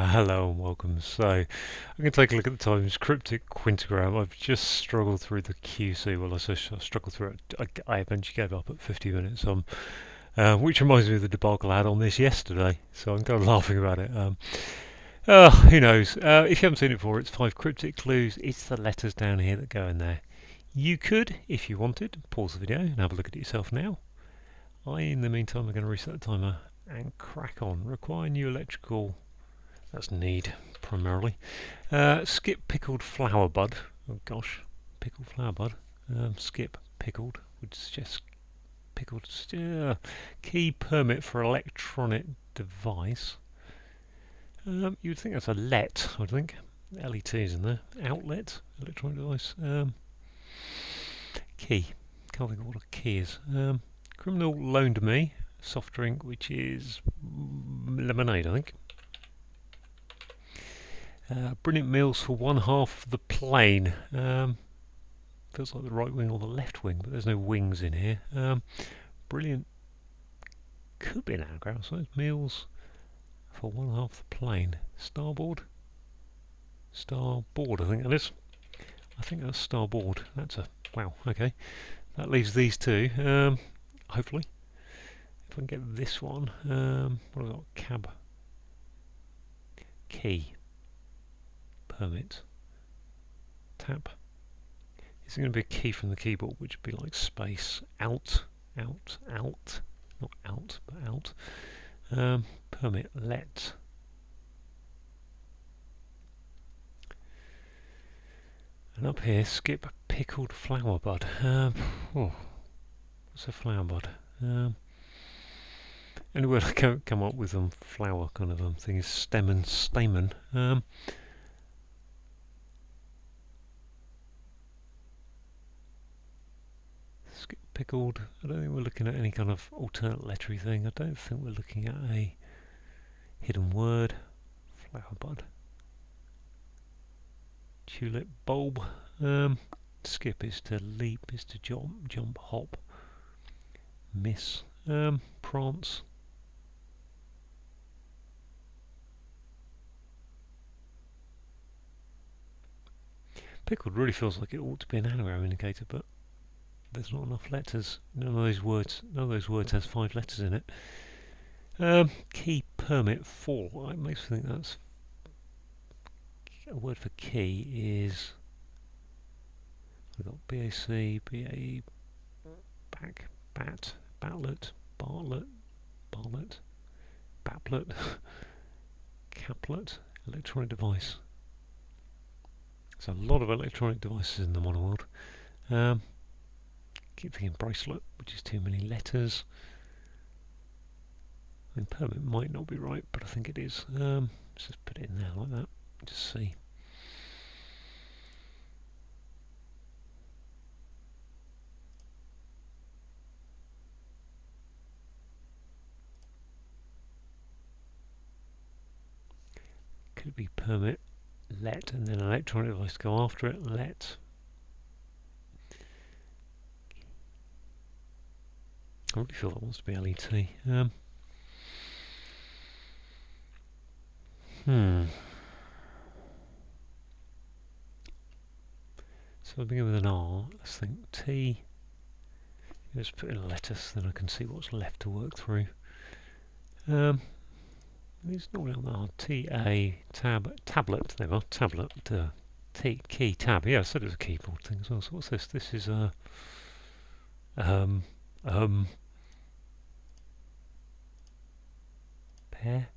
Hello and welcome. So, I'm going to take a look at the Times Cryptic Quintagram. I've just struggled through the QC. Well, I say I struggled through it. I eventually gave up at 50 minutes on, which reminds me of the debacle I had on this yesterday. So I'm kind of laughing about it. Who knows? If you haven't seen it before, it's 5 cryptic clues. It's the letters down here that go in there. You could, if you wanted, pause the video and have a look at it yourself now. In the meantime, I'm going to reset the timer and crack on. Require new electrical. That's need, primarily. Skip pickled flower bud. Oh gosh, pickled flower bud. Skip pickled would suggest pickled. Key permit for electronic device. You'd think that's a let, I would think. LET's in there. Outlet, electronic device. Key. Can't think of what a key is. Criminal loaned me soft drink, which is lemonade, I think. Brilliant meals for one half of the plane. Feels like the right wing or the left wing, but there's no wings in here. Brilliant. Could be an anagram, so it's meals for one half the plane. Starboard? Starboard, I think that is. I think that's starboard. That's a... wow, okay. That leaves these two. Hopefully. If I can get this one. What have I got? Cab. Key. Permit. Tap. Is it going to be a key from the keyboard, which would be like space, out, out, out, not out, but out. Permit, let. And up here, skip pickled flower bud. What's a flower bud? Only word I can't come up with flower kind of thing is stem and stamen. Skip pickled. I don't think we're looking at any kind of alternate lettery thing. I don't think we're looking at a hidden word. Flower bud. Tulip bulb. Skip is to leap, is to jump, hop. Miss. Prance. Pickled really feels like it ought to be an anagram indicator, but there's not enough letters. None of those words has 5 letters in it. Key permit for. It makes me think that's a word for key is. We've got BAC, BAE, back, bat, batlet, bartlet, baplet, caplet, electronic device. There's a lot of electronic devices in the modern world. Keep thinking bracelet, which is too many letters. And permit might not be right, but I think it is. Let's just put it in there like that. Just see. Could be permit, let, and then electronic device to go after it. Let. I really feel that wants to be LET. So I begin with an R. Let's think T. Let's put in a lettuce, then I can see what's left to work through. It's not really hard. T-A, tablet. There we are. Tablet. T, key, tab. Yeah, I said it was a keyboard thing as well. So what's this? This is a pear,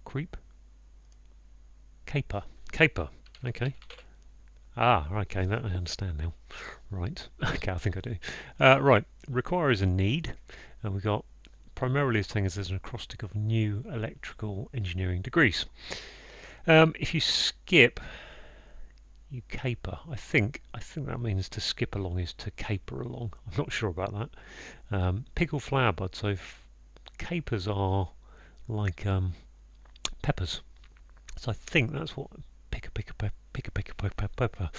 creep, caper. Okay. Okay, that I understand now. Right. Okay, I think I do. Right. Require is a need, and we've got primarily it's saying there's an acrostic of new electrical engineering degrees. If you skip, you caper. I think that means to skip along is to caper along. I'm not sure about that. Pickled flower bud. So capers are like peppers. So I think that's what pepper.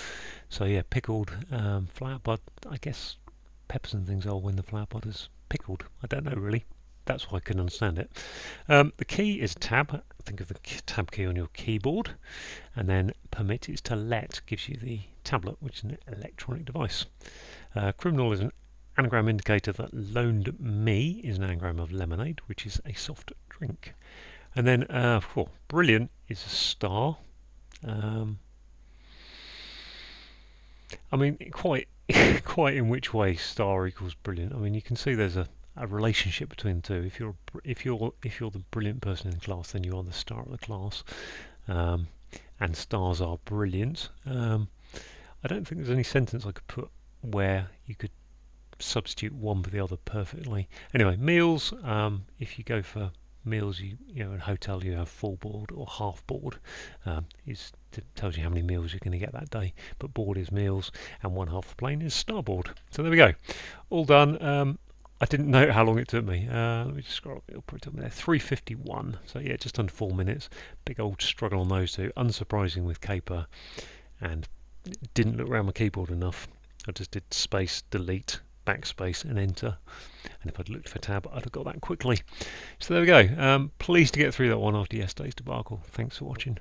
So yeah, pickled flower bud. I guess peppers and things are when the flower bud is pickled. I don't know really. That's why I couldn't understand it. The key is tab. I think of the tab key on your keyboard, and then permit is to let, gives you the tablet, which is an electronic device. Criminal is an anagram indicator that loaned me is an anagram of lemonade, which is a soft drink. And then brilliant is a star. I mean, quite in which way star equals brilliant. I mean, you can see there's a relationship between the two. If you're the brilliant person in the class, then you are the star of the class, and stars are brilliant. I don't think there's any sentence I could put where you could substitute one for the other perfectly. Anyway, meals. If you go for meals, you know, in a hotel you have full board or half board. Tells you how many meals you're going to get that day. But board is meals, and one half the plane is starboard. So there we go, all done. I didn't know how long it took me. Let me just scroll up. It'll probably take me there. 3:51. So yeah, just under 4 minutes. Big old struggle on those two. Unsurprising with caper, and didn't look around my keyboard enough. I just did space, delete, backspace, and enter. And if I'd looked for tab, I'd have got that quickly. So there we go. Pleased to get through that one after yesterday's debacle. Thanks for watching.